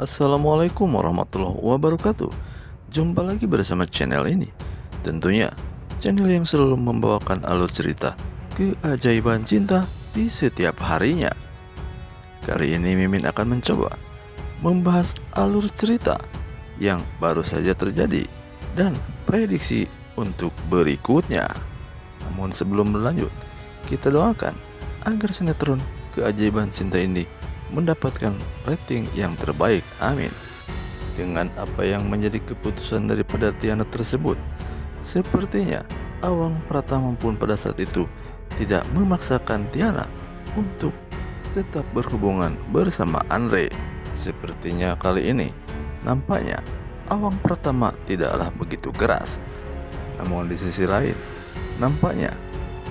Assalamualaikum warahmatullahi wabarakatuh. Jumpa lagi bersama channel ini. Tentunya channel yang selalu membawakan alur cerita keajaiban cinta di setiap harinya. Kali ini Mimin akan mencoba membahas alur cerita yang baru saja terjadi dan prediksi untuk berikutnya. Namun sebelum berlanjut, kita doakan agar sinetron keajaiban cinta ini mendapatkan rating yang terbaik, amin. Dengan apa yang menjadi keputusan daripada Tiana tersebut, sepertinya Awang Pratama pun pada saat itu tidak memaksakan Tiana untuk tetap berhubungan bersama Andre. Sepertinya kali ini nampaknya Awang Pratama tidaklah begitu keras. Namun di sisi lain, nampaknya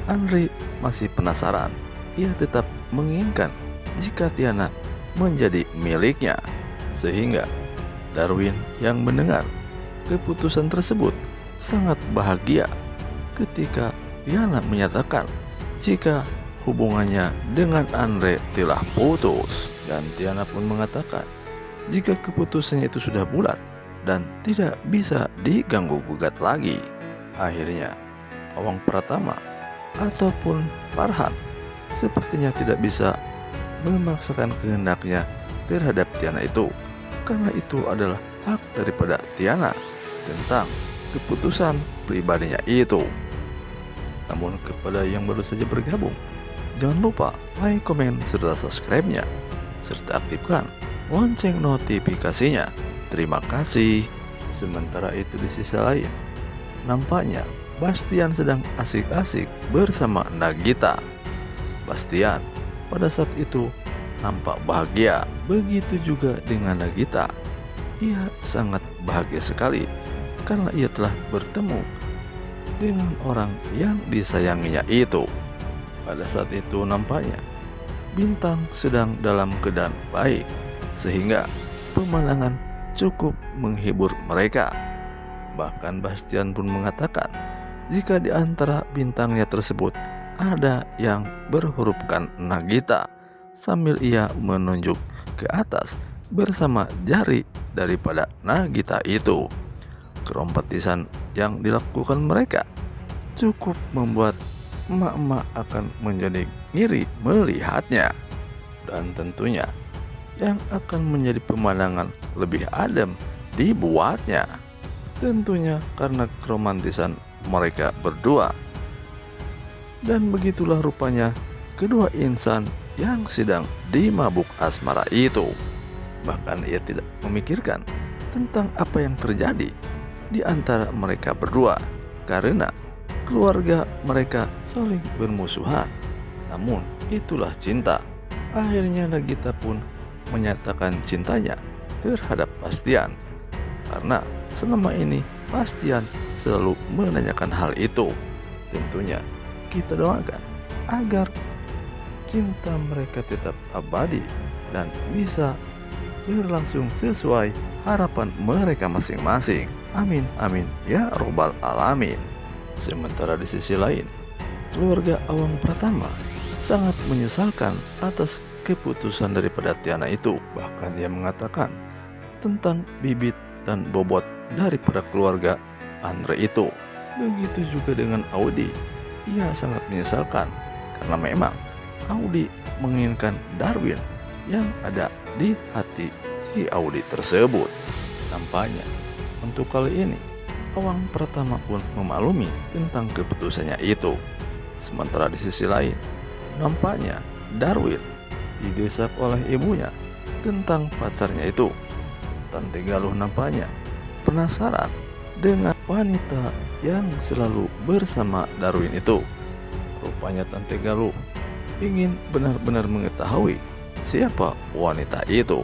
Andre masih penasaran. Ia tetap menginginkan jika Tiana menjadi miliknya, sehingga Darwin yang mendengar keputusan tersebut sangat bahagia ketika Tiana menyatakan jika hubungannya dengan Andre telah putus, dan Tiana pun mengatakan jika keputusannya itu sudah bulat dan tidak bisa diganggu gugat lagi. Akhirnya Awang Pratama ataupun Farhan sepertinya tidak bisa memaksakan kehendaknya terhadap Tiana itu, karena itu adalah hak daripada Tiana tentang keputusan pribadinya itu. Namun kepada yang baru saja bergabung, jangan lupa like, komen, serta subscribe-nya, serta aktifkan lonceng notifikasinya. Terima kasih. Sementara itu di sisi lain, nampaknya Bastian sedang asik-asik bersama Nagita. Bastian pada saat itu nampak bahagia, begitu juga dengan Nagita. Ia sangat bahagia sekali karena ia telah bertemu dengan orang yang disayanginya itu. Pada saat itu nampaknya Bintang sedang dalam keadaan baik, sehingga pemandangan cukup menghibur mereka. Bahkan Bastian pun mengatakan jika di antara bintangnya tersebut ada yang berhurufkan Nagita, sambil ia menunjuk ke atas bersama jari daripada Nagita itu. Kerompetisan yang dilakukan mereka cukup membuat emak-emak akan menjadi ngiri melihatnya, dan tentunya yang akan menjadi pemandangan lebih adem dibuatnya, tentunya karena keromantisan mereka berdua. Dan begitulah rupanya kedua insan yang sedang dimabuk asmara itu. Bahkan ia tidak memikirkan tentang apa yang terjadi di antara mereka berdua, karena keluarga mereka saling bermusuhan. Namun itulah cinta. Akhirnya Nagita pun menyatakan cintanya terhadap Bastian, karena selama ini Bastian selalu menanyakan hal itu. Tentunya kita doakan agar cinta mereka tetap abadi dan bisa berlangsung sesuai harapan mereka masing-masing. Amin, amin, ya robbal alamin. Sementara di sisi lain, keluarga Awang Pratama sangat menyesalkan atas keputusan daripada Tiana itu. Bahkan dia mengatakan tentang bibit dan bobot daripada keluarga Andre itu. Begitu juga dengan Audi. Ia sangat menyesalkan karena memang Audi menginginkan Darwin yang ada di hati si Audi tersebut. Nampaknya untuk kali ini Awang Pratama pun memaklumi tentang keputusannya itu. Sementara di sisi lain, nampaknya Darwin didesak oleh ibunya tentang pacarnya itu. Tante Galuh nampaknya penasaran dengan wanita yang selalu bersama Darwin itu. Rupanya Tante Galuh ingin benar-benar mengetahui siapa wanita itu,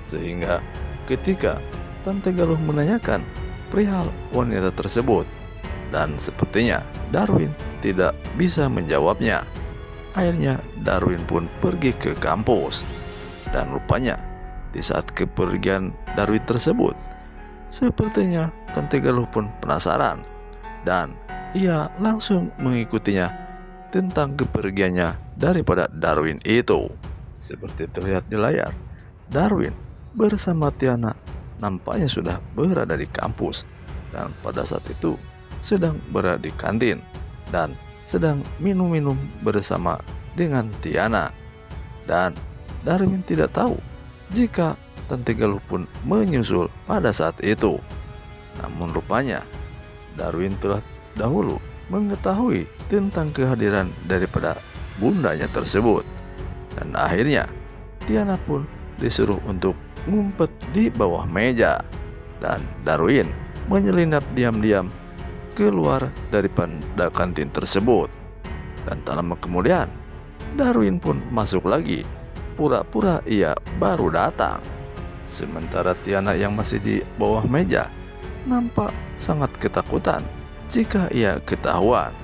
sehingga ketika Tante Galuh menanyakan perihal wanita tersebut, dan sepertinya Darwin tidak bisa menjawabnya. Akhirnya Darwin pun pergi ke kampus, dan rupanya di saat kepergian Darwin tersebut, sepertinya Tante Galuh pun penasaran, dan ia langsung mengikutinya tentang kepergiannya daripada Darwin itu. Seperti terlihat di layar, Darwin bersama Tiana nampaknya sudah berada di kampus, dan pada saat itu sedang berada di kantin dan sedang minum-minum bersama dengan Tiana. Dan Darwin tidak tahu jika Tante Galuh pun menyusul pada saat itu. Namun rupanya Darwin telah dahulu mengetahui tentang kehadiran daripada bundanya tersebut. Dan akhirnya Tiana pun disuruh untuk ngumpet di bawah meja, dan Darwin menyelinap diam-diam keluar daripada kantin tersebut. Dan tak lama kemudian Darwin pun masuk lagi, pura-pura ia baru datang. Sementara Tiana yang masih di bawah meja nampak sangat ketakutan jika ia ketahuan.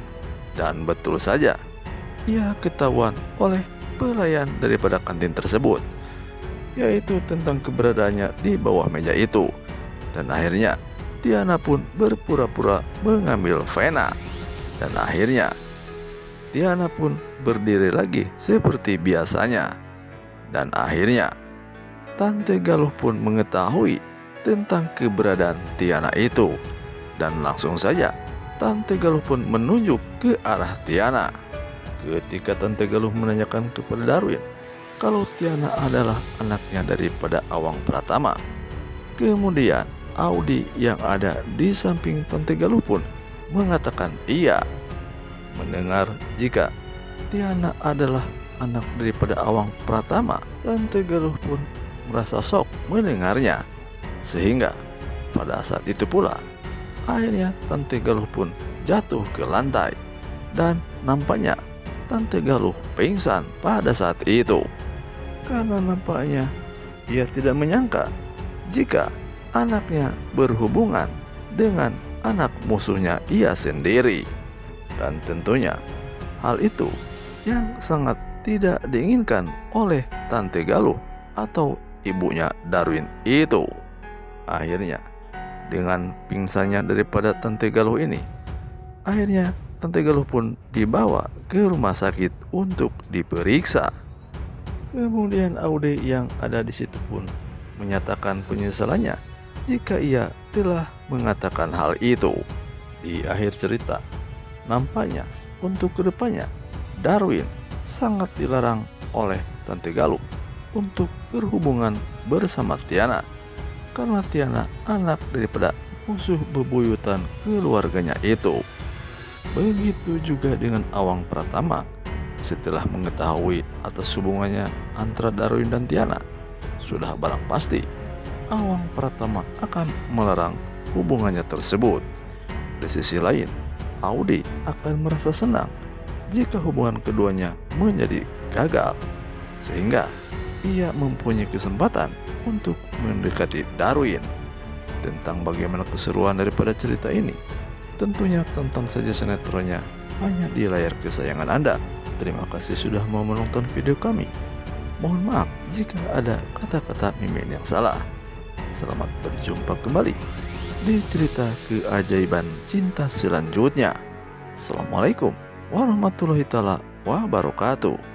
Dan betul saja, ia ketahuan oleh pelayan daripada kantin tersebut, yaitu tentang keberadaannya di bawah meja itu. Dan akhirnya Tiana pun berpura-pura mengambil Vena. Dan akhirnya Tiana pun berdiri lagi seperti biasanya. Dan akhirnya Tante Galuh pun mengetahui tentang keberadaan Tiana itu, dan langsung saja Tante Galuh pun menunjuk ke arah Tiana. Ketika Tante Galuh menanyakan kepada Darwin kalau Tiana adalah anaknya daripada Awang Pratama, kemudian Audi yang ada di samping Tante Galuh pun mengatakan iya. Mendengar jika Tiana adalah anak daripada Awang Pratama, Tante Galuh pun merasa shock mendengarnya. Sehingga pada saat itu pula akhirnya Tante Galuh pun jatuh ke lantai, dan nampaknya Tante Galuh pingsan pada saat itu. Karena nampaknya ia tidak menyangka jika anaknya berhubungan dengan anak musuhnya ia sendiri. Dan tentunya hal itu yang sangat tidak diinginkan oleh Tante Galuh atau ibunya Darwin itu. Akhirnya dengan pingsannya daripada Tante Galuh ini, akhirnya Tante Galuh pun dibawa ke rumah sakit untuk diperiksa. Kemudian Aude yang ada di situ pun menyatakan penyesalannya jika ia telah mengatakan hal itu. Di akhir cerita, nampaknya untuk kedepannya Darwin sangat dilarang oleh Tante Galuh untuk berhubungan bersama Tiana, karena Tiana anak daripada musuh bebuyutan keluarganya itu. Begitu juga dengan Awang Pratama. Setelah mengetahui atas hubungannya antara Darwin dan Tiana, sudah barang pasti Awang Pratama akan melarang hubungannya tersebut. Di sisi lain, Audi akan merasa senang jika hubungan keduanya menjadi gagal, sehingga ia mempunyai kesempatan untuk mendekati Darwin. Tentang bagaimana keseruan daripada cerita ini, tentunya tonton saja sinetronnya hanya di layar kesayangan Anda. Terima kasih sudah mau menonton video kami. Mohon maaf jika ada kata-kata mimin yang salah. Selamat berjumpa kembali di cerita keajaiban cinta selanjutnya. Assalamualaikum warahmatullahi wabarakatuh.